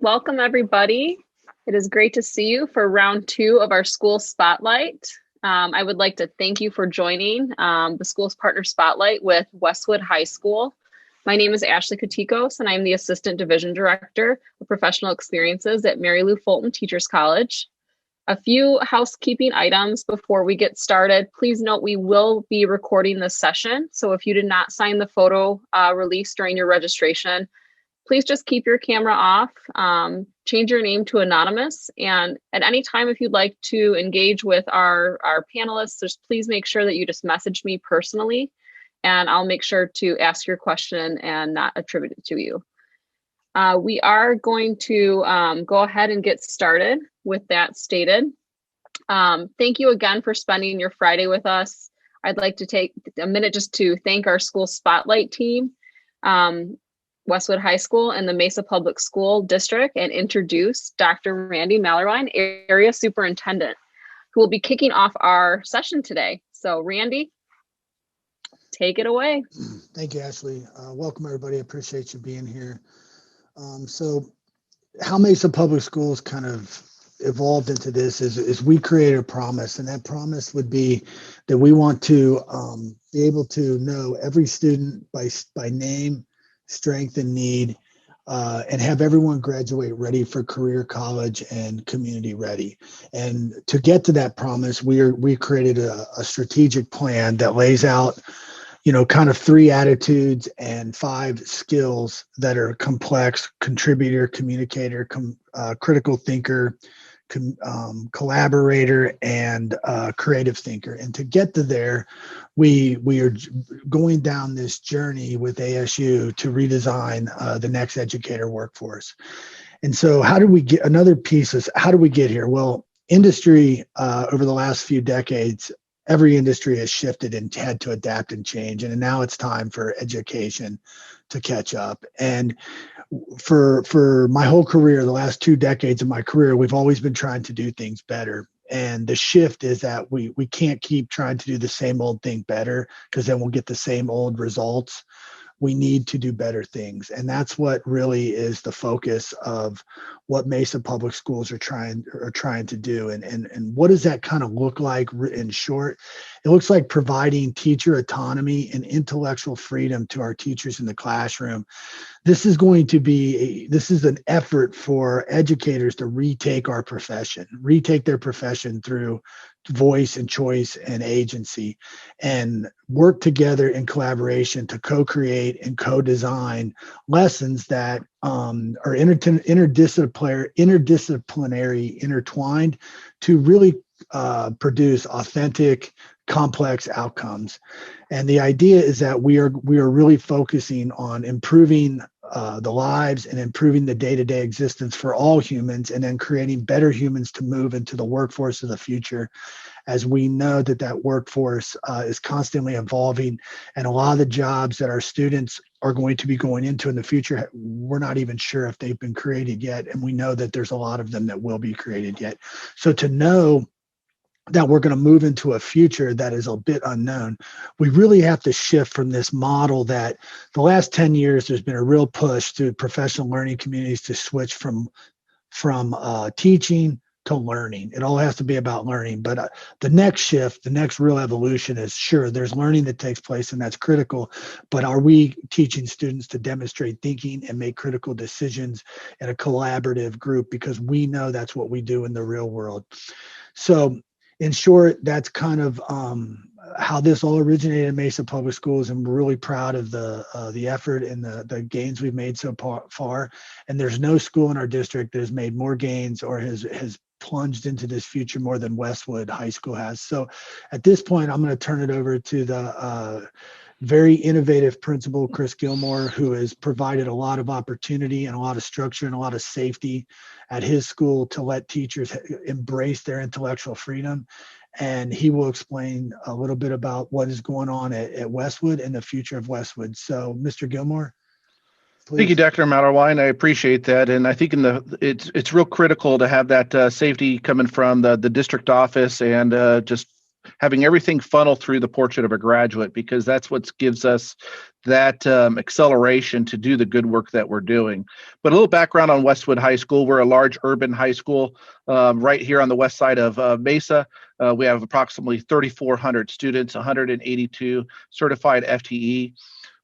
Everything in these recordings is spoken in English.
Welcome everybody. It is great to see you for round 2 of our school spotlight. I would like to thank you for joining the school's partner spotlight with Westwood High School. My name is Ashley Katikos and I'm the Assistant Division Director of Professional Experiences at Mary Lou Fulton Teachers College. A few housekeeping items before we get started. Please note we will be recording this session. So if you did not sign the photo release during your registration, please just keep your camera off, change your name to anonymous. And at any time, if you'd like to engage with our panelists, just please make sure that you just message me personally, and I'll make sure to ask your question and not attribute it to you. We are going to go ahead and get started with that stated. Thank you again for spending your Friday with us. I'd like to take a minute just to thank our school spotlight team, Westwood High School and the Mesa Public School District, and introduce Dr. Randy Mallerwein, Area Superintendent, who will be kicking off our session today. So Randy, take it away. Thank you, Ashley. Welcome everybody. I appreciate you being here. So how Mesa Public Schools kind of evolved into this is we created a promise, and that promise would be that we want to be able to know every student by name, strength, and need, and have everyone graduate ready for career, college, and community ready. And to get to that promise, we created a strategic plan that lays out, kind of 3 attitudes and 5 skills that are complex: contributor, communicator, critical thinker, collaborator, and creative thinker. And to get to there, we are going down this journey with ASU to redesign the next educator workforce. And so how do we get, another piece is, how do we get here? Well, industry over the last few decades, every industry has shifted and had to adapt and change. And now it's time for education to catch up. And for my whole career, the last 2 decades of my career, we've always been trying to do things better. And the shift is that we can't keep trying to do the same old thing better, because then we'll get the same old results. We need to do better things. And that's what really is the focus of what Mesa Public Schools are trying to do. And what does that kind of look like in short? It looks like providing teacher autonomy and intellectual freedom to our teachers in the classroom. This is an effort for educators to retake their profession through voice and choice and agency, and work together in collaboration to co-create and co-design lessons that are interdisciplinary, intertwined to really produce authentic, complex outcomes. And the idea is that we are really focusing on improving the lives and improving the day-to-day existence for all humans, and then creating better humans to move into the workforce of the future, as we know that workforce is constantly evolving, and a lot of the jobs that our students are going to be going into in the future, we're not even sure if they've been created yet, and we know that there's a lot of them that will be created yet. So to know that we're going to move into a future that is a bit unknown, we really have to shift from this model that the last 10 years, there's been a real push to professional learning communities to switch from teaching to learning. It all has to be about learning. But the next shift, the next real evolution is, sure, there's learning that takes place, and that's critical. But are we teaching students to demonstrate thinking and make critical decisions in a collaborative group? Because we know that's what we do in the real world. So in short, that's kind of how this all originated in Mesa Public Schools, and we're really proud of the effort and the gains we've made so far. And there's no school in our district that has made more gains or has plunged into this future more than Westwood High School has. So at this point, I'm going to turn it over to the very innovative principal, Chris Gilmore, who has provided a lot of opportunity and a lot of structure and a lot of safety at his school to let teachers embrace their intellectual freedom. And he will explain a little bit about what is going on at Westwood and the future of Westwood. So, Mr. Gilmore, please. Thank you, Dr. Mallerwein. I appreciate that. And I think it's real critical to have that safety coming from the district office, and just having everything funnel through the portrait of a graduate, because that's what gives us that acceleration to do the good work that we're doing. But a little background on Westwood High School. We're a large urban high school right here on the west side of Mesa. We have approximately 3,400 students, 182 certified FTE.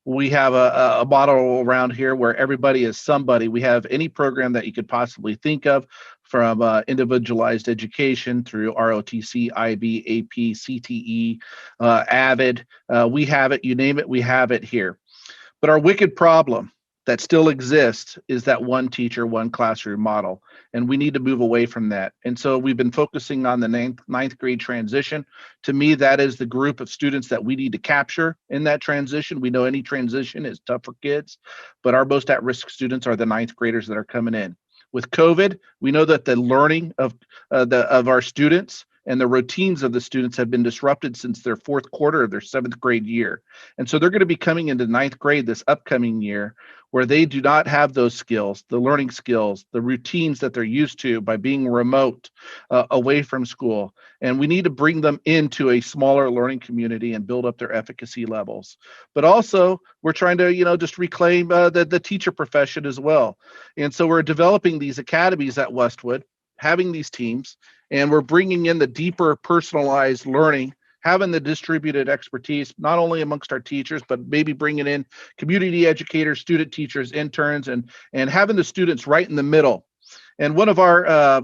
We have a model around here where everybody is somebody. We have any program that you could possibly think of, from individualized education through ROTC, IB, AP, CTE, AVID. We have it, you name it, we have it here. But our wicked problem that still exists is that one teacher, one classroom model. And we need to move away from that. And so we've been focusing on the ninth grade transition. To me, that is the group of students that we need to capture in that transition. We know any transition is tough for kids, but our most at-risk students are the ninth graders that are coming in. With COVID, we know that the learning of our students and the routines of the students have been disrupted since their fourth quarter of their seventh grade year. And so they're going to be coming into ninth grade this upcoming year, where they do not have those skills, the learning skills, the routines that they're used to by being remote, away from school. And we need to bring them into a smaller learning community and build up their efficacy levels. But also, we're trying to, just reclaim the teacher profession as well. And so we're developing these academies at Westwood, having these teams, and we're bringing in the deeper personalized learning, having the distributed expertise, not only amongst our teachers, but maybe bringing in community educators, student teachers, interns, and having the students right in the middle. And one of our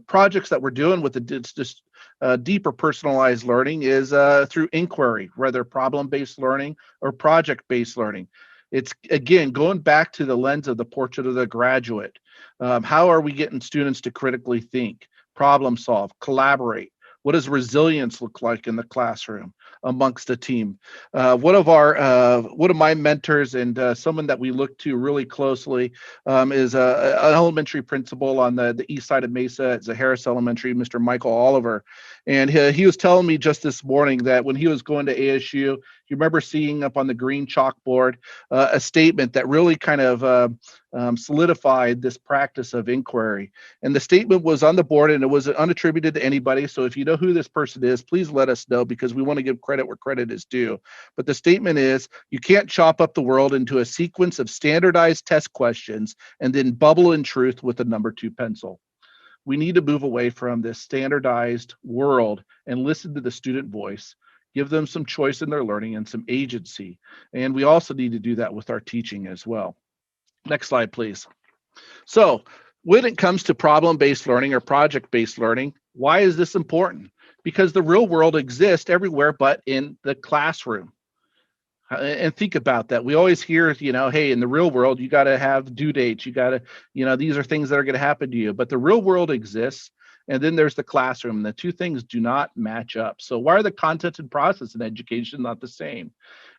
projects that we're doing with the deeper personalized learning is through inquiry, whether problem-based learning or project-based learning. It's, again, going back to the lens of the portrait of the graduate. How are we getting students to critically think, problem solve, collaborate? What does resilience look like in the classroom amongst a team? One of my mentors and someone that we look to really closely is an elementary principal on the east side of Mesa at Harris Elementary, Mr. Michael Oliver. And he was telling me just this morning that when he was going to ASU, you remember seeing up on the green chalkboard a statement that really kind of solidified this practice of inquiry. And the statement was on the board, and it was unattributed to anybody. So if you know who this person is, please let us know, because we want to give credit where credit is due. But the statement is, you can't chop up the world into a sequence of standardized test questions and then bubble in truth with a number 2 pencil. We need to move away from this standardized world and listen to the student voice, give them some choice in their learning and some agency. And we also need to do that with our teaching as well. Next slide, please. So when it comes to problem-based learning or project-based learning, why is this important? Because the real world exists everywhere but in the classroom. And think about that. We always hear, hey, in the real world, you got to have due dates. You got to, these are things that are going to happen to you. But the real world exists. And then there's the classroom. And the two things do not match up. So why are the content and process in education not the same?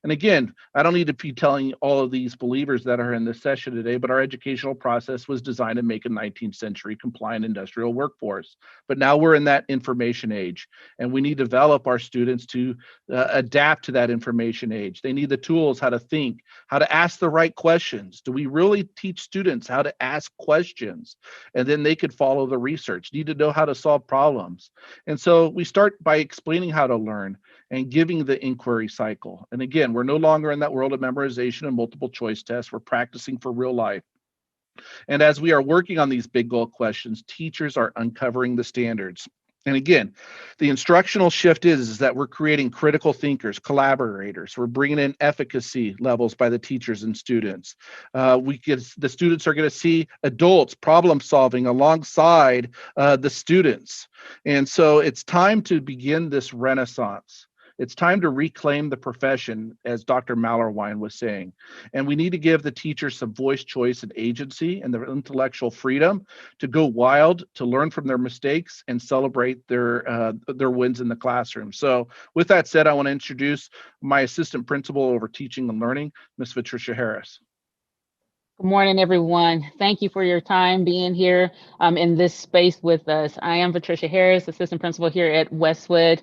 And again, I don't need to be telling all of these believers that are in this session today, but our educational process was designed to make a 19th century compliant industrial workforce. But now we're in that information age, and we need to develop our students to adapt to that information age. They need the tools, how to think, how to ask the right questions. Do we really teach students how to ask questions? And then they could follow the research, need to know how to solve problems. And so we start by explaining how to learn and giving the inquiry cycle. And again, we're no longer in that world of memorization and multiple choice tests. We're practicing for real life. And as we are working on these big goal questions, teachers are uncovering the standards. And again, the instructional shift is that we're creating critical thinkers, collaborators. We're bringing in efficacy levels by the teachers and students. The students are going to see adults problem solving alongside the students. And so it's time to begin this renaissance. It's time to reclaim the profession, as Dr. Mallerwein was saying. And we need to give the teachers some voice, choice, and agency and their intellectual freedom to go wild, to learn from their mistakes, and celebrate their wins in the classroom. So with that said, I want to introduce my assistant principal over teaching and learning, Ms. Patricia Harris. Good morning, everyone. Thank you for your time being here in this space with us. I am Patricia Harris, assistant principal here at Westwood.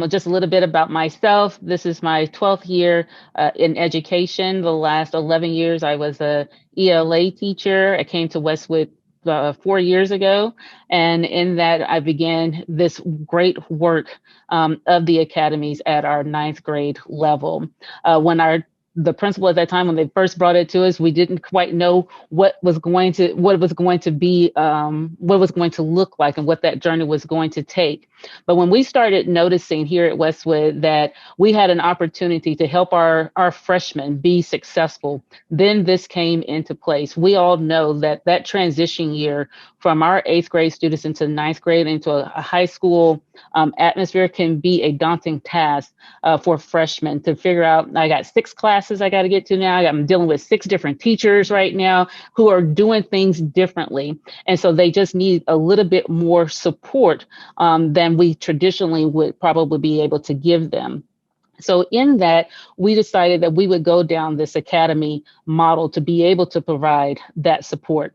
Just a little bit about myself. This is my 12th year in education. The last 11 years, I was a ELA teacher. I came to Westwood 4 years ago. And in that, I began this great work of the academies at our ninth grade level. When the principal at that time, when they first brought it to us, we didn't quite know what was going to be, what was going to look like, and what that journey was going to take. But when we started noticing here at Westwood that we had an opportunity to help our freshmen be successful, then this came into place. We all know that that transition year from our eighth grade students into ninth grade into a high school atmosphere can be a daunting task for freshmen to figure out. I got 6 classes I got to get to now. I'm dealing with 6 different teachers right now who are doing things differently. And so they just need a little bit more support than we traditionally would probably be able to give them. So in that, we decided that we would go down this academy model to be able to provide that support.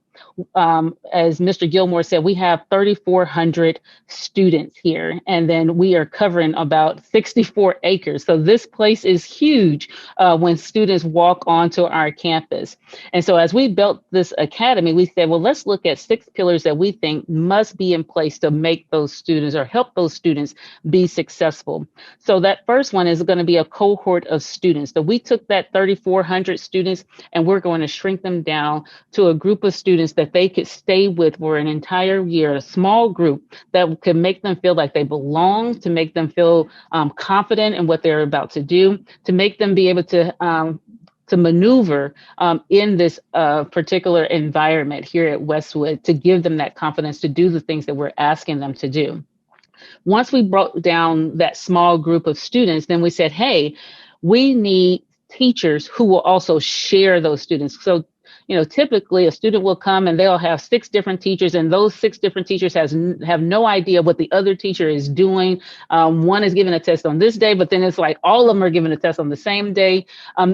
As Mr. Gilmore said, we have 3,400 students here, and then we are covering about 64 acres. So this place is huge when students walk onto our campus. And so as we built this academy, we said, well, let's look at 6 pillars that we think must be in place to make those students or help those students be successful. So that first one is going to be a cohort of students. So we took that 3,400 students and we're going to shrink them down to a group of students that they could stay with for an entire year, a small group that could make them feel like they belong, to make them feel confident in what they're about to do, to make them be able to maneuver in this particular environment here at Westwood, to give them that confidence to do the things that we're asking them to do. Once we broke down that small group of students, then we said, hey, we need teachers who will also share those students. So, typically a student will come and they'll have 6 different teachers, and those 6 different teachers have no idea what the other teacher is doing. One is giving a test on this day, but then it's like all of them are giving a test on the same day.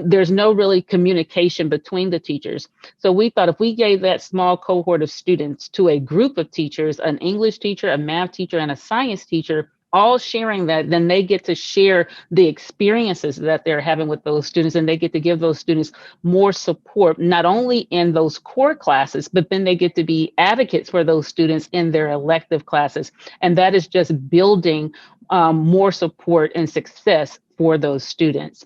There's no really communication between the teachers. So we thought if we gave that small cohort of students to a group of teachers, an English teacher, a math teacher, and a science teacher, all sharing that, then they get to share the experiences that they're having with those students, and they get to give those students more support, not only in those core classes, but then they get to be advocates for those students in their elective classes. And that is just building more support and success for those students.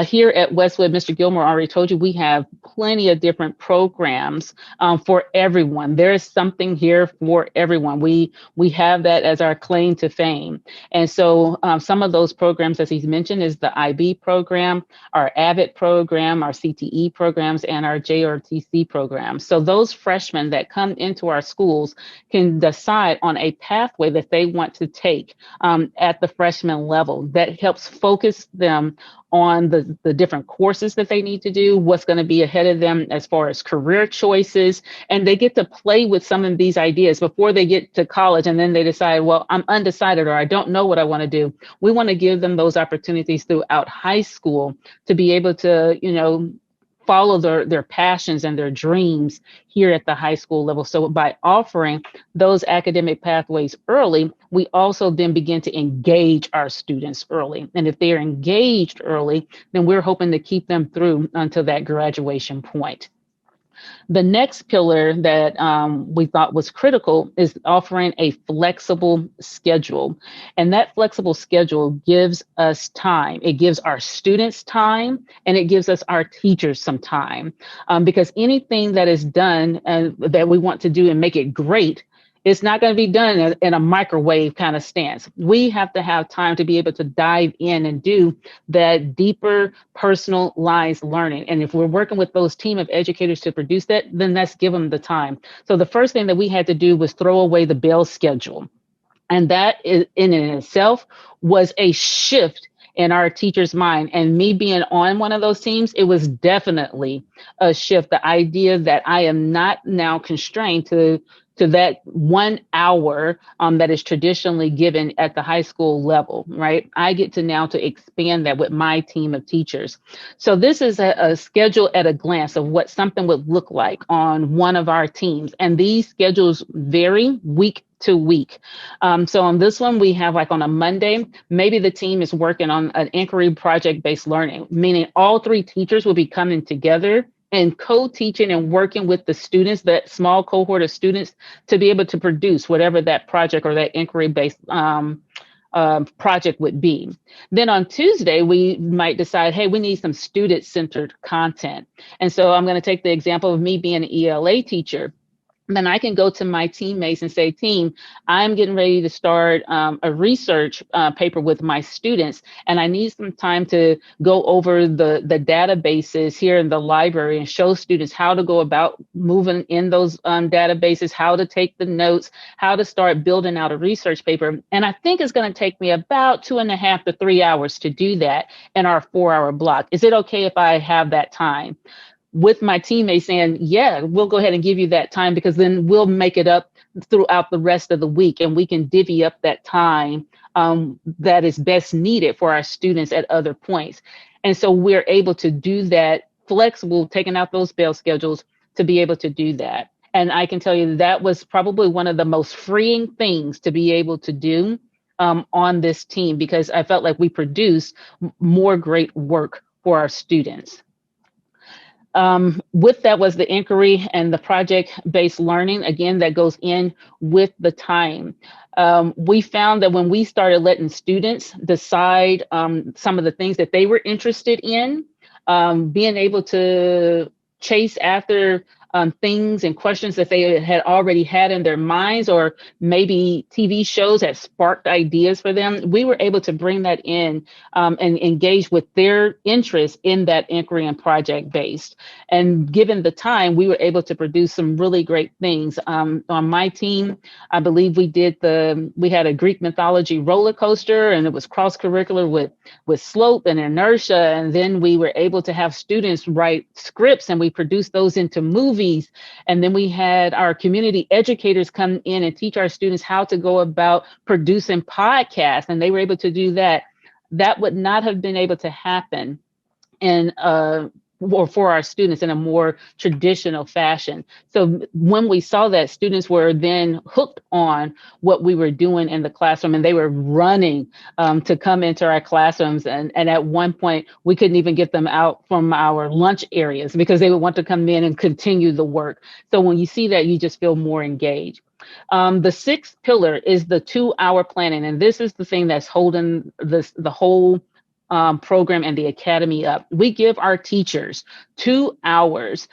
Here at Westwood, Mr. Gilmore already told you, we have plenty of different programs for everyone. There is something here for everyone. We have that as our claim to fame. And so some of those programs, as he's mentioned, is the IB program, our AVID program, our CTE programs, and our JRTC program. So those freshmen that come into our schools can decide on a pathway that they want to take at the freshman level that helps focus them on the different courses that they need to do, what's going to be ahead of them as far as career choices. And they get to play with some of these ideas before they get to college. And then they decide, well, I'm undecided, or I don't know what I want to do. We want to give them those opportunities throughout high school to be able to, follow their passions and their dreams here at the high school level. So by offering those academic pathways early, we also then begin to engage our students early. And if they're engaged early, then we're hoping to keep them through until that graduation point. The next pillar that we thought was critical is offering a flexible schedule. And that flexible schedule gives us time. It gives our students time, and it gives us our teachers some time. Because anything that is done that we want to do and make it great, it's not going to be done in a microwave kind of stance. We have to have time to be able to dive in and do that deeper personalized learning. And if we're working with those team of educators to produce that, then let's give them the time. So the first thing that we had to do was throw away the bell schedule. And that in itself was a shift in our teacher's mind. And me being on one of those teams, it was definitely a shift. The idea that I am not now constrained to that 1 hour that is traditionally given at the high school level, right? I get to now to expand that with my team of teachers. So this is a schedule at a glance of what something would look like on one of our teams. And these schedules vary week to week. So on this one, we have like on a Monday, maybe the team is working on an inquiry project-based learning, meaning all 3 teachers will be coming together and co-teaching and working with the students, that small cohort of students, to be able to produce whatever that project or that inquiry-based project would be. Then on Tuesday, we might decide, hey, we need some student-centered content. And so I'm going to take the example of me being an ELA teacher. Then I can go to my teammates and say, team, I'm getting ready to start a research paper with my students, and I need some time to go over the databases here in the library and show students how to go about moving in those databases, how to take the notes, how to start building out a research paper. And I think it's going to take me about 2.5 to 3 hours to do that in our 4-hour block. Is it okay if I have that time? With my teammates saying, yeah, we'll go ahead and give you that time, because then we'll make it up throughout the rest of the week, and we can divvy up that time that is best needed for our students at other points. And so we're able to do that flexible, taking out those bail schedules to be able to do that. And I can tell you that was probably one of the most freeing things to be able to do on this team, because I felt like we produced more great work for our students. With that was the inquiry and the project-based learning, again, that goes in with the time. We found that when we started letting students decide some of the things that they were interested in, being able to chase after things and questions that they had already had in their minds, or maybe TV shows that sparked ideas for them, we were able to bring that in and engage with their interest in that inquiry and project based. And given the time, we were able to produce some really great things. On my team, I believe we had a Greek mythology roller coaster, and it was cross curricular with slope and inertia. And then we were able to have students write scripts, and we produced those into movies. And then we had our community educators come in and teach our students how to go about producing podcasts, and they were able to do that. That would not have been able to happen or for our students in a more traditional fashion. So when we saw that, students were then hooked on what we were doing in the classroom, and they were running to come into our classrooms. And at one point, we couldn't even get them out from our lunch areas because they would want to come in and continue the work. So when you see that, you just feel more engaged. The sixth pillar is the 2-hour planning. And this is the thing that's holding the whole program and the academy up. We give our teachers 2 hours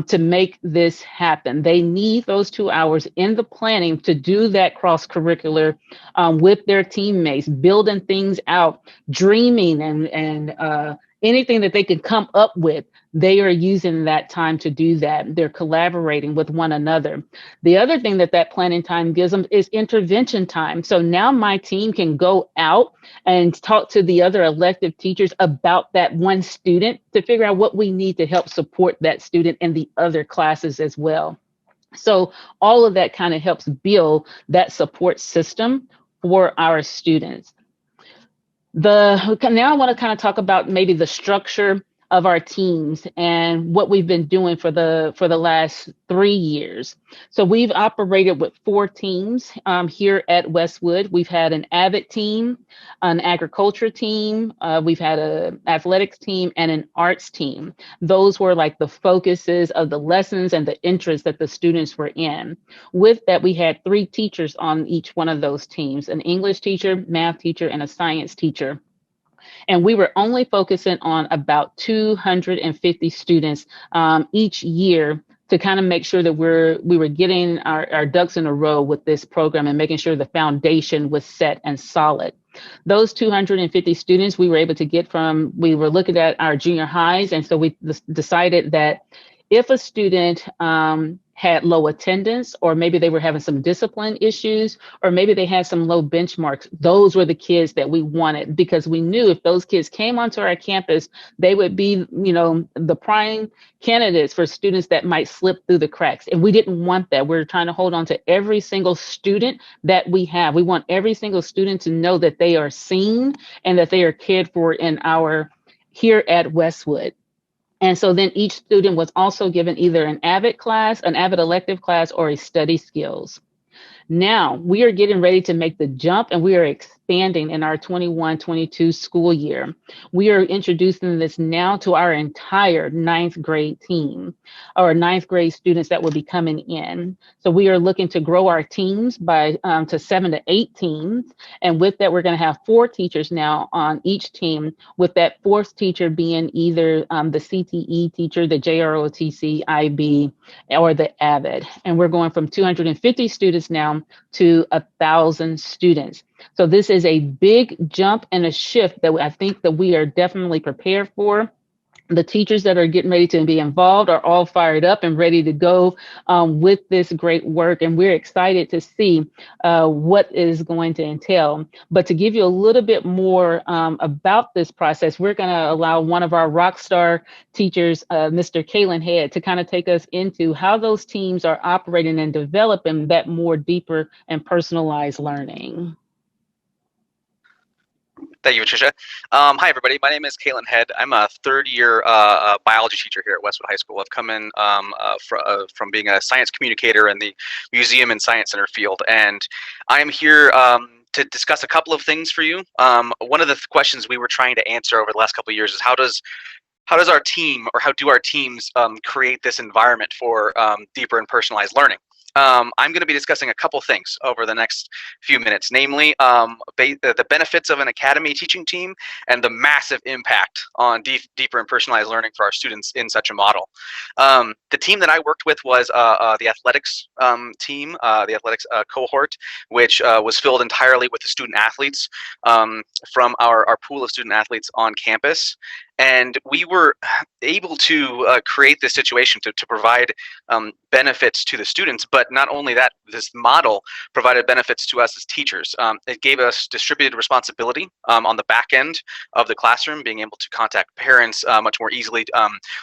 to make this happen. They need those 2 hours in the planning to do that cross-curricular with their teammates, building things out, dreaming, and anything that they can come up with. They are using that time to do that. They're collaborating with one another. The other thing that planning time gives them is intervention time. So now my team can go out and talk to the other elective teachers about that one student to figure out what we need to help support that student in the other classes as well. So all of that kind of helps build that support system for our students. Now I want to kind of talk about maybe the structure of our teams and what we've been doing for the last 3 years. So we've operated with 4 teams here at Westwood. We've had an AVID team, an agriculture team, we've had an athletics team, and an arts team. Those were like the focuses of the lessons and the interests that the students were in. With that, we had 3 teachers on each one of those teams: an English teacher, math teacher, and a science teacher. And we were only focusing on about 250 students each year to kind of make sure that we were getting our ducks in a row with this program and making sure the foundation was set and solid. Those 250 students we were able to get we were looking at our junior highs. And so we decided that if a student had low attendance, or maybe they were having some discipline issues, or maybe they had some low benchmarks, those were the kids that we wanted, because we knew if those kids came onto our campus, they would be, the prime candidates for students that might slip through the cracks. And we didn't want that. We're trying to hold on to every single student that we have. We want every single student to know that they are seen and that they are cared for here at Westwood. And so then each student was also given either an AVID class, an AVID elective class, or a study skills. Now we are getting ready to make the jump, and we are expanding in our 21-22 school year. We are introducing this now to our entire ninth grade team, or ninth grade students that will be coming in. So we are looking to grow our teams by to 7 to 8 teams. And with that, we're going to have 4 teachers now on each team, with that 4th teacher being either the CTE teacher, the JROTC, IB, or the AVID. And we're going from 250 students now to 1,000 students. So this is a big jump and a shift that I think that we are definitely prepared for. The teachers that are getting ready to be involved are all fired up and ready to go with this great work. And we're excited to see what is going to entail. But to give you a little bit more about this process, we're going to allow one of our rock star teachers, Mr. Kalen Head, to kind of take us into how those teams are operating and developing that more deeper and personalized learning. Thank you, Patricia. Hi, everybody. My name is Kalen Head. I'm a third-year biology teacher here at Westwood High School. I've come in from being a science communicator in the museum and science center field, and I'm here to discuss a couple of things for you. One of the questions we were trying to answer over the last couple of years is how does our team, or how do our teams create this environment for deeper and personalized learning? I'm going to be discussing a couple things over the next few minutes, namely the benefits of an academy teaching team and the massive impact on deeper and personalized learning for our students in such a model. The team that I worked with was the athletics team, the athletics cohort, which was filled entirely with the student athletes from our pool of student athletes on campus. And we were able to create this situation to provide benefits to the students, but not only that, this model provided benefits to us as teachers. It gave us distributed responsibility on the back end of the classroom, being able to contact parents much more easily,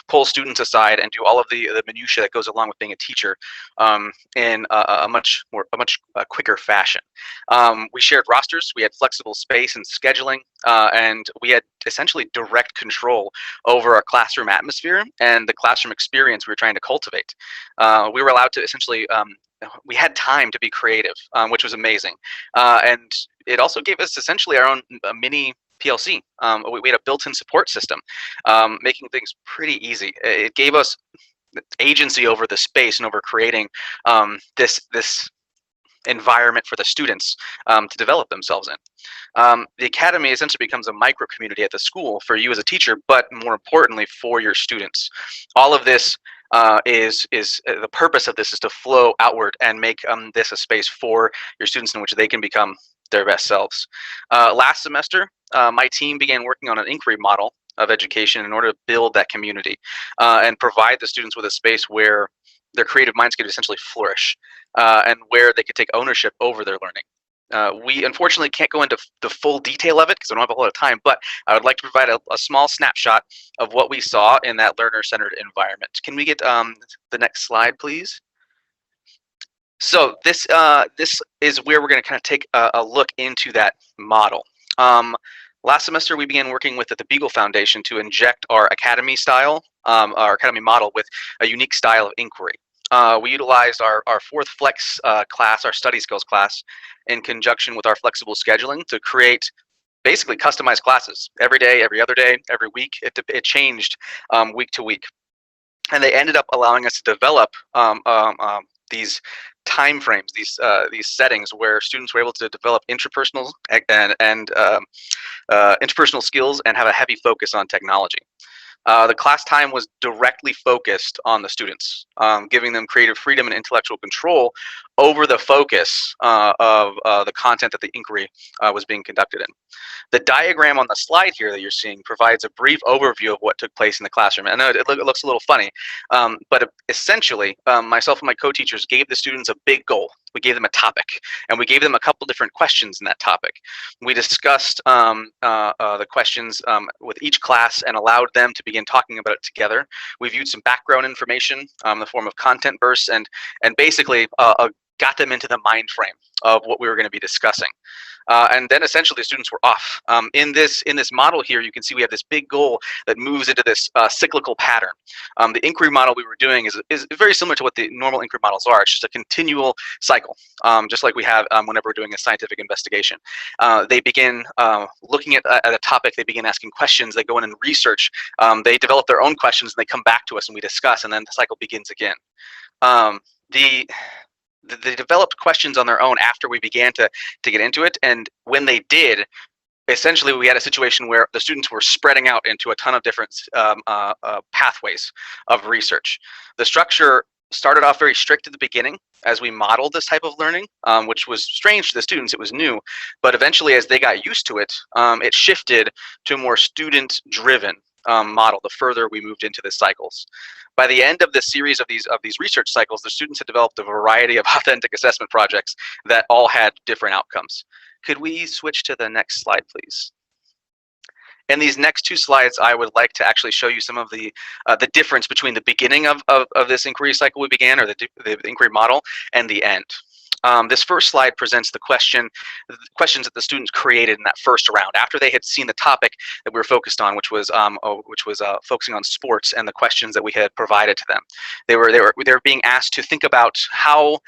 pull students aside, and do all of the minutiae that goes along with being a teacher in a much quicker fashion. We shared rosters, we had flexible space and scheduling, and we had essentially direct control over our classroom atmosphere and the classroom experience we were trying to cultivate. We were allowed to essentially, we had time to be creative, which was amazing. And it also gave us essentially our own mini PLC. We had a built-in support system, making things pretty easy. It gave us agency over the space and over creating this environment for the students to develop themselves in. The academy essentially becomes a micro community at the school for you as a teacher, but more importantly for your students. All of this is the purpose of this is to flow outward and make this a space for your students in which they can become their best selves. Last semester, my team began working on an inquiry model of education in order to build that community and provide the students with a space where their creative minds could essentially flourish and where they could take ownership over their learning. We unfortunately can't go into the full detail of it because I don't have a whole lot of time, but I would like to provide a small snapshot of what we saw in that learner-centered environment. Can we get the next slide, please? So this is where we're going to kind of take a look into that model. Last semester, we began working with the Beagle Foundation to inject our academy style, our academy model with a unique style of inquiry. We utilized our 4th Flex class, our study skills class, in conjunction with our flexible scheduling to create basically customized classes every day, every other day, every week. It changed week to week. And they ended up allowing us to develop these time frames, these settings where students were able to develop interpersonal and interpersonal skills and have a heavy focus on technology. The class time was directly focused on the students, giving them creative freedom and intellectual control over the focus of the content that the inquiry was being conducted in. The diagram on the slide here that you're seeing provides a brief overview of what took place in the classroom. I know it looks a little funny, but essentially, myself and my co-teachers gave the students a big goal. We gave them a topic, and we gave them a couple different questions in that topic. We discussed the questions with each class and allowed them to begin talking about it together. We viewed some background information in the form of content bursts and basically got them into the mind frame of what we were going to be discussing. And then essentially the students were off. In this model here, you can see we have this big goal that moves into this cyclical pattern. The inquiry model we were doing is very similar to what the normal inquiry models are. It's just a continual cycle, just like we have whenever we're doing a scientific investigation. They begin looking at a topic, they begin asking questions, they go in and research, they develop their own questions, and they come back to us and we discuss, and then the cycle begins again. They developed questions on their own after we began to get into it, and when they did, essentially we had a situation where the students were spreading out into a ton of different pathways of research. The structure started off very strict at the beginning as we modeled this type of learning, which was strange to the students, it was new, but eventually as they got used to it, it shifted to a more student-driven model the further we moved into the cycles. By the end of the series of these research cycles, the students had developed a variety of authentic assessment projects that all had different outcomes. Could we switch to the next slide, please? In these next two slides, I would like to actually show you some of the difference between the beginning of this inquiry cycle we began, or the inquiry model, and the end. This first slide presents the questions that the students created in that first round after they had seen the topic that we were focused on, which was focusing on sports and the questions that we had provided to them. They were being asked to think about how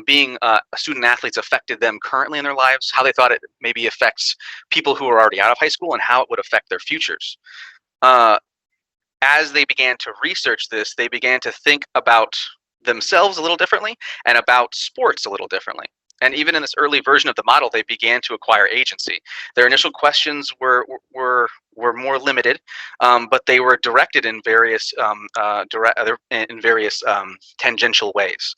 being student athletes affected them currently in their lives, how they thought it maybe affects people who are already out of high school, and how it would affect their futures. As they began to research this, they began to think about themselves a little differently and about sports a little differently. And even in this early version of the model, they began to acquire agency. Their initial questions were more limited, but they were directed in various tangential ways.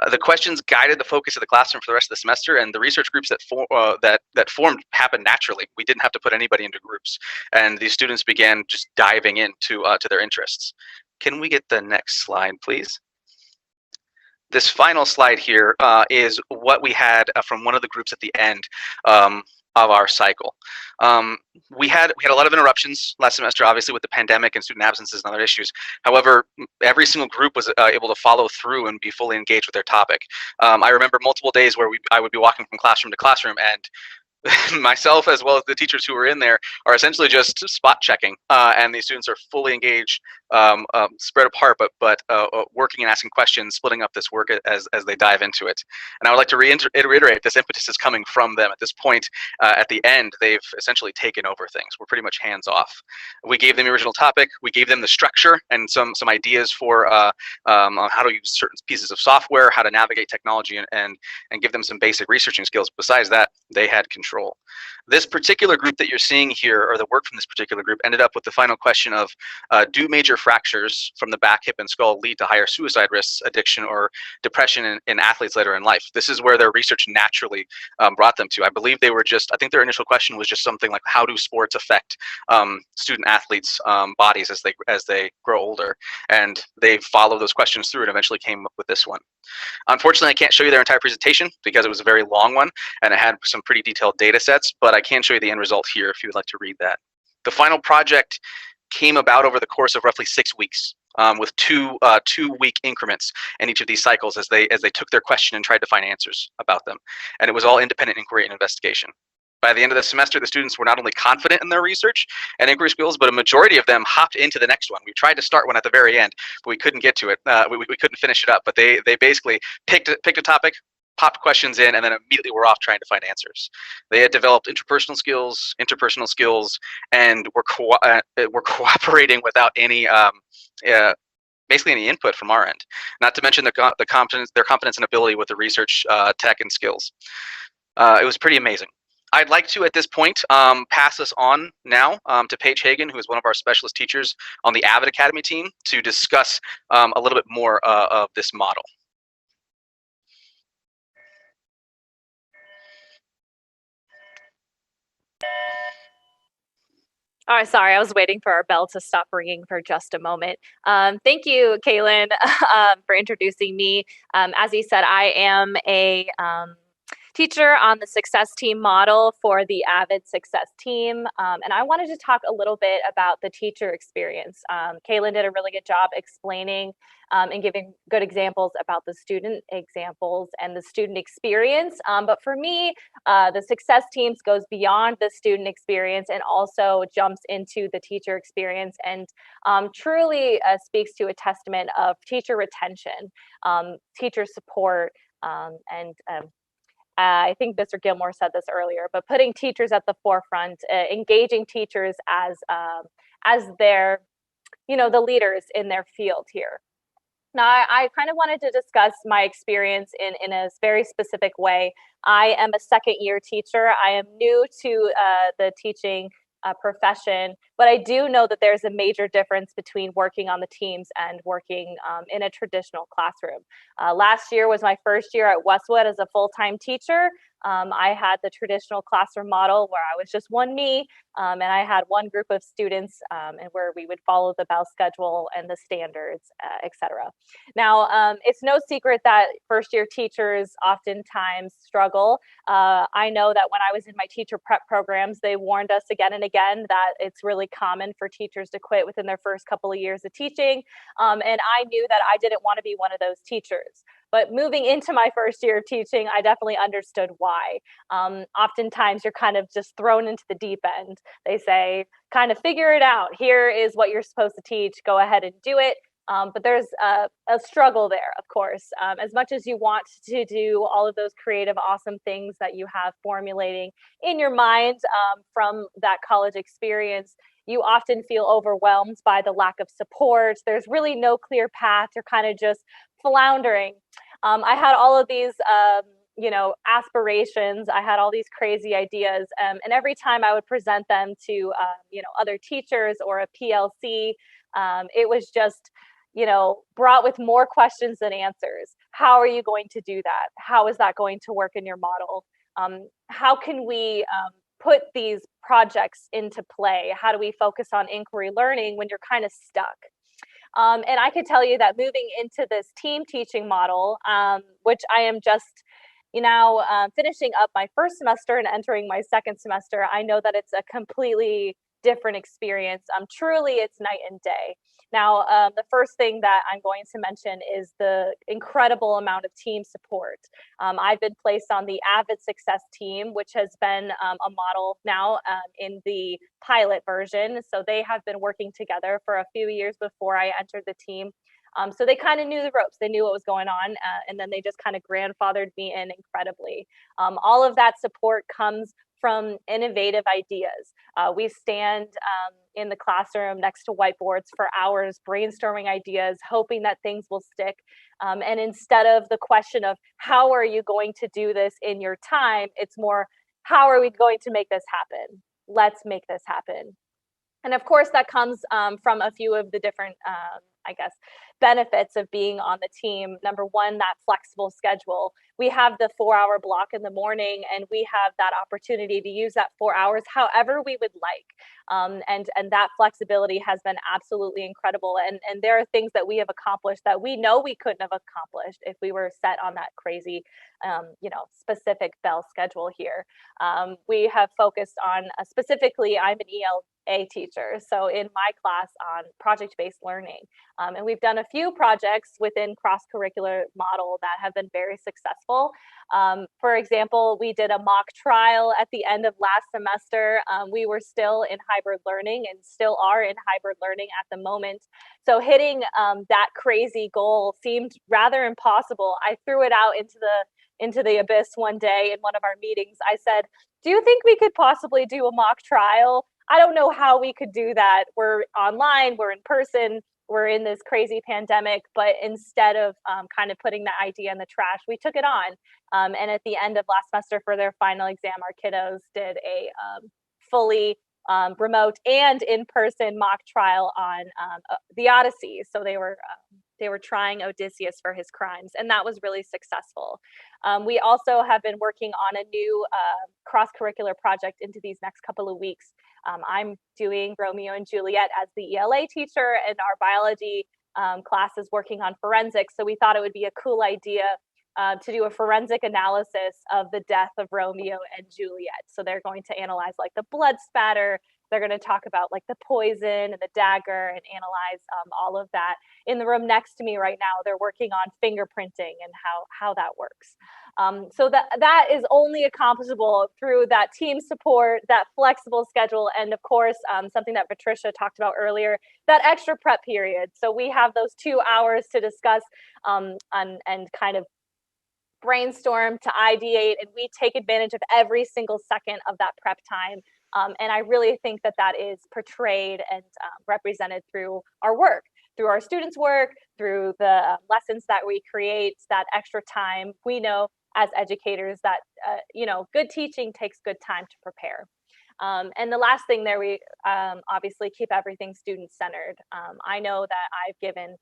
The questions guided the focus of the classroom for the rest of the semester, and the research groups that formed happened naturally. We didn't have to put anybody into groups, and these students began just diving into to their interests. Can we get the next slide, please? This final slide here is what we had from one of the groups at the end of our cycle. We had a lot of interruptions last semester, obviously with the pandemic and student absences and other issues. However, every single group was able to follow through and be fully engaged with their topic. I remember multiple days where I would be walking from classroom to classroom, and myself as well as the teachers who were in there are essentially just spot checking, and these students are fully engaged, spread apart, but working and asking questions, splitting up this work as they dive into it. And I would like to reiterate this impetus is coming from them. At this point, at the end, they've essentially taken over things. We're pretty much hands off. We gave them the original topic, we gave them the structure and some ideas for on how to use certain pieces of software, how to navigate technology, and give them some basic researching skills. Besides that, they had control. This particular group that you're seeing here, or the work from this particular group, ended up with the final question of, do major fractures from the back, hip, and skull lead to higher suicide risks, addiction, or depression in athletes later in life? This is where their research naturally brought them to. I believe they were I think their initial question was just something like, how do sports affect student athletes' bodies as they grow older? And they followed those questions through and eventually came up with this one. Unfortunately, I can't show you their entire presentation because it was a very long one and it had some pretty detailed data sets, but I can show you the end result here if you would like to read that. The final project came about over the course of roughly 6 weeks, with two-week increments in each of these cycles as they took their question and tried to find answers about them. And it was all independent inquiry and investigation. By the end of the semester, the students were not only confident in their research and inquiry skills, but a majority of them hopped into the next one. We tried to start one at the very end, but we couldn't get to it. We couldn't finish it up, but they basically picked a topic, popped questions in, and then immediately were off trying to find answers. They had developed interpersonal skills, and were cooperating without any basically any input from our end. Not to mention their confidence and ability with the research tech and skills. It was pretty amazing. I'd like to, at this point, pass us on now to Paige Hagan, who is one of our specialist teachers on the Avid Academy team, to discuss a little bit more of this model. Oh, sorry, I was waiting for our bell to stop ringing for just a moment. Thank you, Kaylin, for introducing me. As you said, I am a teacher on the success team model for the Avid Success Team. And I wanted to talk a little bit about the teacher experience. Kaylin did a really good job explaining and giving good examples about the student examples and the student experience. But for me, the success teams goes beyond the student experience and also jumps into the teacher experience and truly speaks to a testament of teacher retention, teacher support, and I think Mr. Gilmore said this earlier, but putting teachers at the forefront, engaging teachers as their, the leaders in their field here. Now, I kind of wanted to discuss my experience in a very specific way. I am a second-year teacher. I am new to the teaching profession, but I do know that there's a major difference between working on the teams and working in a traditional classroom. Last year was my first year at Westwood as a full-time teacher. I had the traditional classroom model where I was just me, and I had one group of students and where we would follow the bell schedule and the standards, etc. Now, it's no secret that first-year teachers oftentimes struggle. I know that when I was in my teacher prep programs, they warned us again and again that it's really common for teachers to quit within their first couple of years of teaching. And I knew that I didn't want to be one of those teachers. But moving into my first year of teaching, I definitely understood why. Oftentimes, you're kind of just thrown into the deep end. They say, kind of figure it out. Here is what you're supposed to teach. Go ahead and do it. But there's a struggle there, of course. As much as you want to do all of those creative, awesome things that you have formulating in your mind from that college experience, you often feel overwhelmed by the lack of support. There's really no clear path. You're kind of just floundering. I had all of these, aspirations. I had all these crazy ideas, and every time I would present them to, other teachers or a PLC, it was just, brought with more questions than answers. How are you going to do that? How is that going to work in your model? How can we put these projects into play? How do we focus on inquiry learning when you're kind of stuck? And I could tell you that moving into this team teaching model, which I am just finishing up my first semester and entering my second semester, I know that it's a completely different experience. Truly, it's night and day. Now, the first thing that I'm going to mention is the incredible amount of team support. I've been placed on the Avid Success Team, which has been a model now in the pilot version. So they have been working together for a few years before I entered the team. So they kind of knew the ropes. They knew what was going on, and then they just kind of grandfathered me in incredibly. All of that support comes from innovative ideas. We stand in the classroom next to whiteboards for hours, brainstorming ideas, hoping that things will stick. And instead of the question of how are you going to do this in your time, it's more, how are we going to make this happen? Let's make this happen. And of course, that comes from a few of the different, benefits of being on the team. Number one, that flexible schedule. We have the 4-hour block in the morning, and we have that opportunity to use that 4 hours however we would like. And that flexibility has been absolutely incredible. And there are things that we have accomplished that we know we couldn't have accomplished if we were set on that crazy, specific bell schedule here. We have focused on, specifically, I'm an ELA teacher, so in my class on project-based learning. And we've done a few projects within cross-curricular model that have been very successful. For example, we did a mock trial at the end of last semester. We were still in hybrid learning and still are in hybrid learning at the moment. So hitting that crazy goal seemed rather impossible. I threw it out into the abyss one day in one of our meetings. I said, do you think we could possibly do a mock trial? I don't know how we could do that. We're online, we're in person, we're in this crazy pandemic, but instead of kind of putting the idea in the trash, we took it on. And at the end of last semester for their final exam, our kiddos did a fully remote and in-person mock trial on the Odyssey. So they were trying Odysseus for his crimes, and that was really successful. We also have been working on a new cross-curricular project into these next couple of weeks. I'm doing Romeo and Juliet as the ELA teacher, and our biology class is working on forensics. So we thought it would be a cool idea to do a forensic analysis of the death of Romeo and Juliet. So they're going to analyze like the blood spatter. They're going to talk about like the poison and the dagger and analyze all of that. In the room next to me right now, they're working on fingerprinting and how that works. So that is only accomplishable through that team support, that flexible schedule, and of course, something that Patricia talked about earlier, that extra prep period. So we have those 2 hours to discuss and kind of brainstorm, to ideate, and we take advantage of every single second of that prep time. And I really think that that is portrayed and represented through our work, through our students' work, through the lessons that we create, that extra time. We know as educators that, good teaching takes good time to prepare. And the last thing there, we obviously keep everything student-centered. I know that I've given,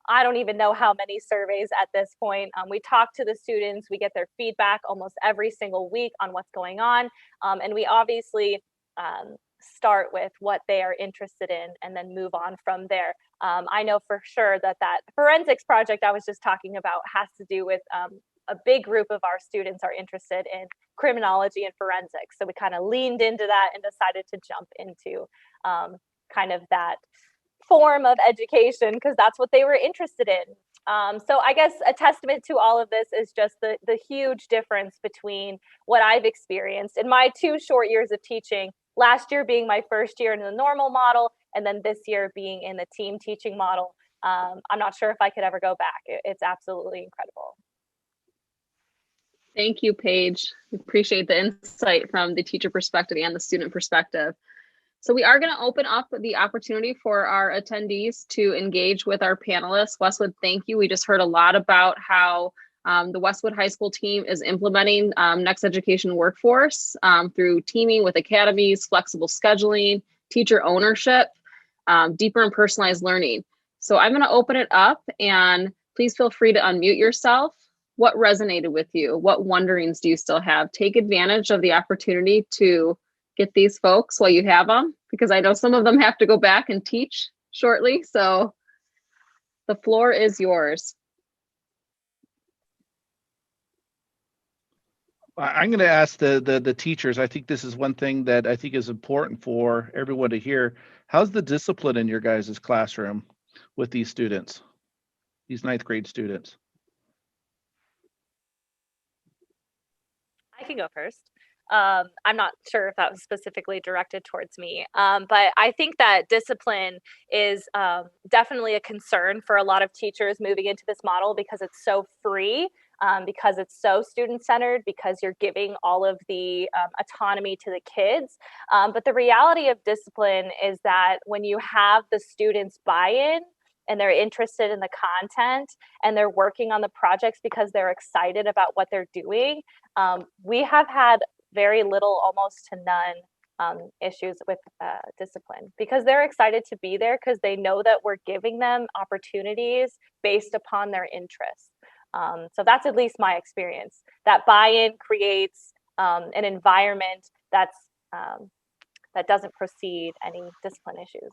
I don't even know how many surveys at this point. We talk to the students, we get their feedback almost every single week on what's going on. And we obviously start with what they are interested in and then move on from there. I know for sure that forensics project I was just talking about has to do with a big group of our students are interested in criminology and forensics. So we kind of leaned into that and decided to jump into kind of that form of education because that's what they were interested in. So I guess a testament to all of this is just the huge difference between what I've experienced in my 2 short years of teaching, last year being my first year in the normal model, and then this year being in the team teaching model. I'm not sure if I could ever go back. It's absolutely incredible. Thank you, Paige. We appreciate the insight from the teacher perspective and the student perspective. So we are going to open up the opportunity for our attendees to engage with our panelists. Westwood, thank you. We just heard a lot about how the Westwood High School team is implementing Next Education Workforce through teaming with academies, flexible scheduling, teacher ownership, deeper and personalized learning. So I'm going to open it up, and please feel free to unmute yourself. What resonated with you? What wonderings do you still have? Take advantage of the opportunity to get these folks while you have them, because I know some of them have to go back and teach shortly. So the floor is yours. I'm going to ask the teachers. I think this is one thing that I think is important for everyone to hear. How's the discipline in your guys' classroom with these students, these 9th grade students? I can go first. I'm not sure if that was specifically directed towards me, but I think that discipline is definitely a concern for a lot of teachers moving into this model because it's so free, because it's so student-centered, because you're giving all of the autonomy to the kids. But the reality of discipline is that when you have the students buy-in, and they're interested in the content and they're working on the projects because they're excited about what they're doing, we have had very little, almost to none, issues with discipline because they're excited to be there because they know that we're giving them opportunities based upon their interests. So that's at least my experience. That buy-in creates an environment that doesn't precede any discipline issues.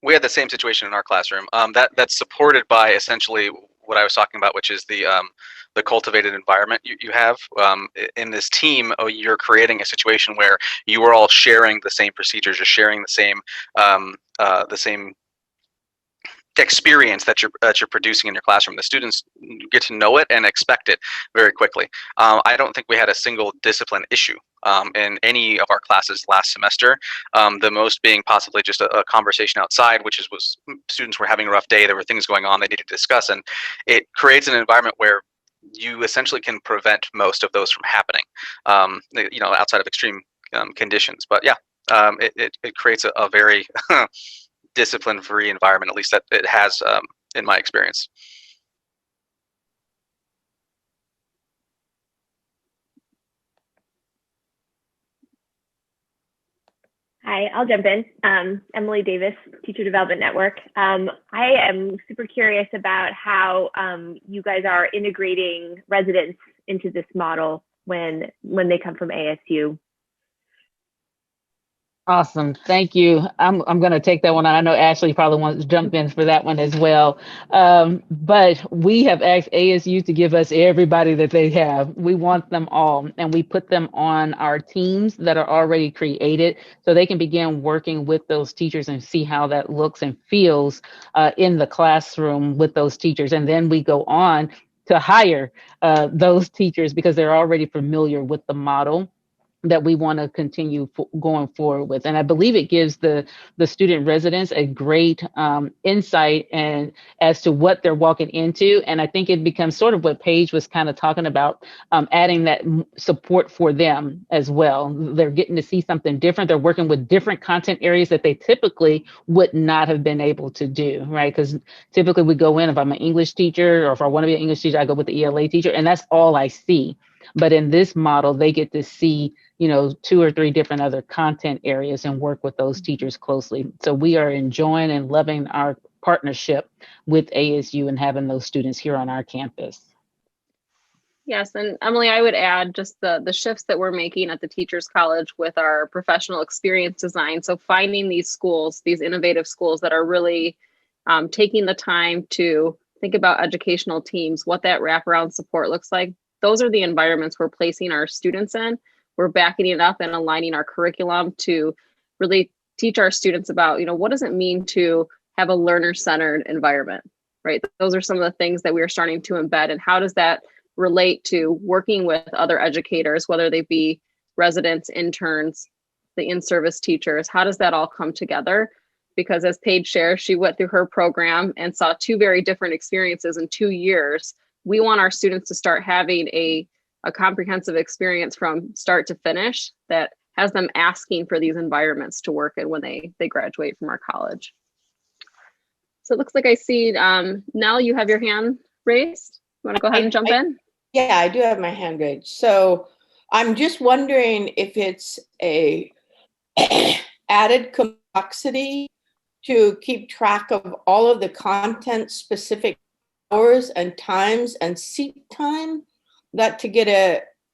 We had the same situation in our classroom. That's supported by essentially what I was talking about, which is the cultivated environment you have in this team. You're creating a situation where you are all sharing the same procedures, you're sharing the same experience that you're producing in your classroom. The students get to know it and expect it very quickly. I don't think we had a single discipline issue in any of our classes last semester. The most being possibly just a conversation outside, was students were having a rough day. There were things going on they needed to discuss, and it creates an environment where you essentially can prevent most of those from happening. Outside of extreme conditions. But yeah, it creates a very discipline-free environment, at least that it has in my experience. Hi, I'll jump in. Emily Davis, Teacher Development Network. I am super curious about how you guys are integrating residents into this model when they come from ASU. Awesome. Thank you. I'm going to take that one on. I know Ashley probably wants to jump in for that one as well. But we have asked ASU to give us everybody that they have. We want them all, and we put them on our teams that are already created so they can begin working with those teachers and see how that looks and feels in the classroom with those teachers. And then we go on to hire those teachers because they're already familiar with the model that we want to continue going forward with. And I believe it gives the student residents a great insight and as to what they're walking into. And I think it becomes sort of what Paige was kind of talking about, adding that support for them as well. They're getting to see something different. They're working with different content areas that they typically would not have been able to do, right? Because typically we go in, if I'm an English teacher or if I want to be an English teacher, I go with the ELA teacher, and that's all I see. But in this model, they get to see, you know, 2 or 3 different other content areas and work with those teachers closely. So we are enjoying and loving our partnership with ASU and having those students here on our campus. Yes, and Emily, I would add just the shifts that we're making at the Teachers College with our professional experience design. So finding these schools, these innovative schools that are really taking the time to think about educational teams, what that wraparound support looks like. Those are the environments we're placing our students in. We're backing it up and aligning our curriculum to really teach our students about, you know, what does it mean to have a learner-centered environment, right? Those are some of the things that we are starting to embed, and how does that relate to working with other educators, whether they be residents, interns, the in-service teachers. How does that all come together? Because as Paige shares, she went through her program and saw 2 very different experiences in 2 years. We want our students to start having a comprehensive experience from start to finish that has them asking for these environments to work in when they graduate from our college. So it looks like I see, Nell, you have your hand raised. You want to go ahead and jump in? Yeah, I do have my hand raised. So I'm just wondering if it's a added complexity to keep track of all of the content specific hours and times and seat time that to get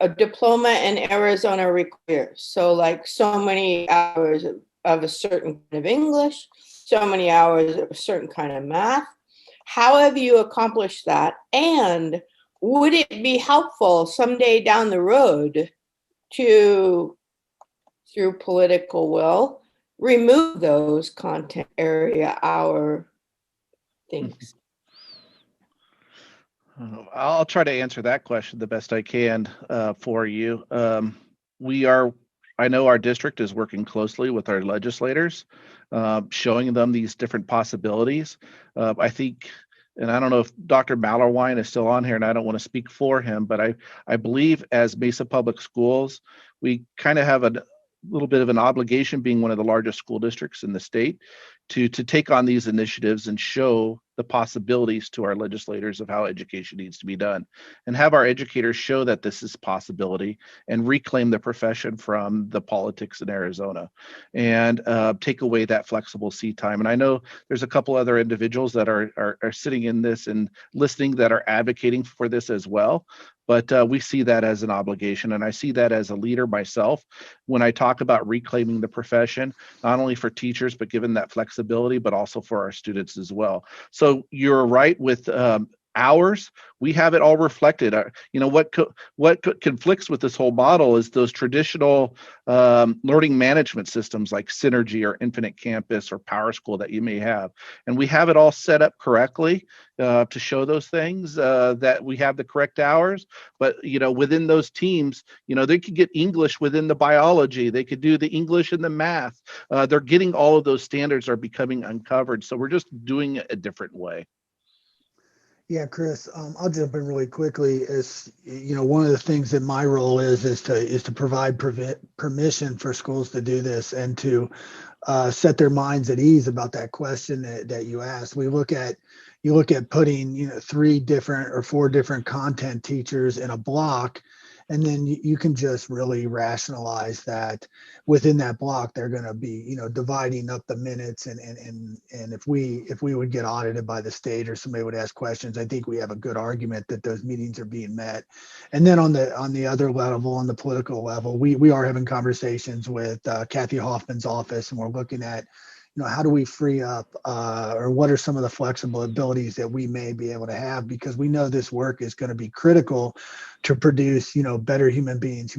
a diploma in Arizona requires. So like so many hours of a certain kind of English, so many hours of a certain kind of math. How have you accomplished that? And would it be helpful someday down the road to, through political will, remove those content area hour things? I'll try to answer that question the best I can for you. I know our district is working closely with our legislators, showing them these different possibilities. I think, and I don't know if Dr. Mallerwine is still on here, and I don't want to speak for him, but I believe as Mesa Public Schools, we kind of have a little bit of an obligation, being one of the largest school districts in the state, to take on these initiatives and show the possibilities to our legislators of how education needs to be done, and have our educators show that this is possibility and reclaim the profession from the politics in Arizona and take away that flexible seat time. And I know there's a couple other individuals that are sitting in this and listening that are advocating for this as well. But we see that as an obligation, and I see that as a leader myself when I talk about reclaiming the profession, not only for teachers, but given that flexibility, but also for our students as well. So you're right with hours. We have it all reflected. You know, what conflicts with this whole model is those traditional learning management systems like Synergy or Infinite Campus or Power School that you may have. And we have it all set up correctly to show those things, that we have the correct hours. But, you know, within those teams, you know, they could get English within the biology. They could do the English and the math. They're getting all of those standards are becoming uncovered. So we're just doing it a different way. Yeah, Chris, I'll jump in really quickly. As you know, one of the things that my role is to provide permission for schools to do this and to set their minds at ease about that question that you asked. You look at putting 3 different or 4 different content teachers in a block, And then you can just really rationalize that within that block, they're going to be, dividing up the minutes. And if we would get audited by the state or somebody would ask questions, I think we have a good argument that those meetings are being met. And then on the other level, on the political level, we are having conversations with Kathy Hoffman's office, and we're looking at, how do we free up, or what are some of the flexible abilities that we may be able to have, because we know this work is going to be critical to produce, better human beings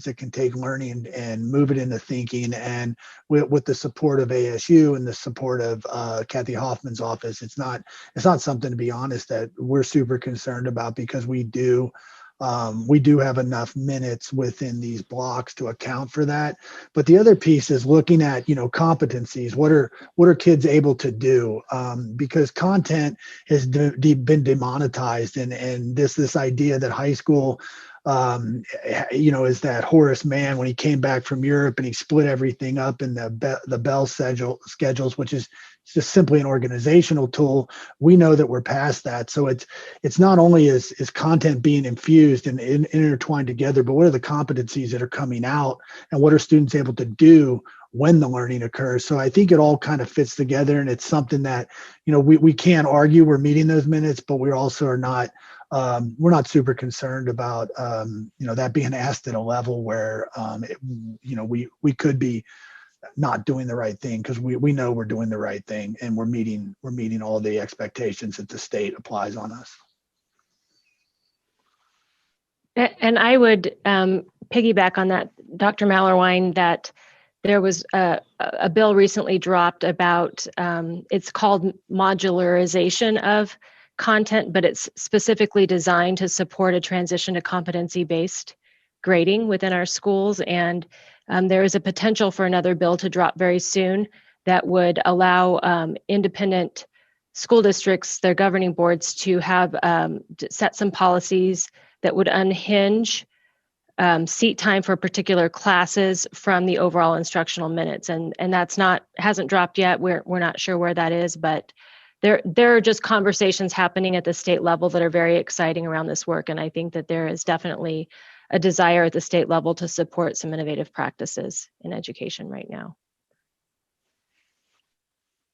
that can take learning and move it into thinking. And with the support of ASU and the support of Kathy Hoffman's office, it's not something, to be honest, that we're super concerned about, because we do have enough minutes within these blocks to account for that. But the other piece is looking at, competencies. What are kids able to do? Because content has been demonetized, and this idea that high school, is that Horace Mann when he came back from Europe and he split everything up in the Bell schedules, which is just simply an organizational tool. We know that we're past that. So it's not only is content being infused and intertwined together, but what are the competencies that are coming out, and what are students able to do when the learning occurs? So I think it all kind of fits together, and it's something that, we can't argue we're meeting those minutes, but we also are not, we're not super concerned about, that being asked at a level where, we could be not doing the right thing, because we know we're doing the right thing, and we're meeting all the expectations that the state applies on us. And I would piggyback on that, Dr. Mallerwein, that there was a bill recently dropped about, it's called modularization of content, but it's specifically designed to support a transition to competency-based grading within our schools. And there is a potential for another bill to drop very soon that would allow independent school districts, their governing boards, to have set some policies that would unhinge seat time for particular classes from the overall instructional minutes. And that's hasn't dropped yet. We're not sure where that is, but there are just conversations happening at the state level that are very exciting around this work. And I think that there is definitely a desire at the state level to support some innovative practices in education right now.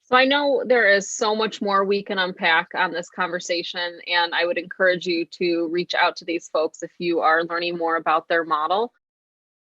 So I know there is so much more we can unpack on this conversation, and I would encourage you to reach out to these folks if you are learning more about their model.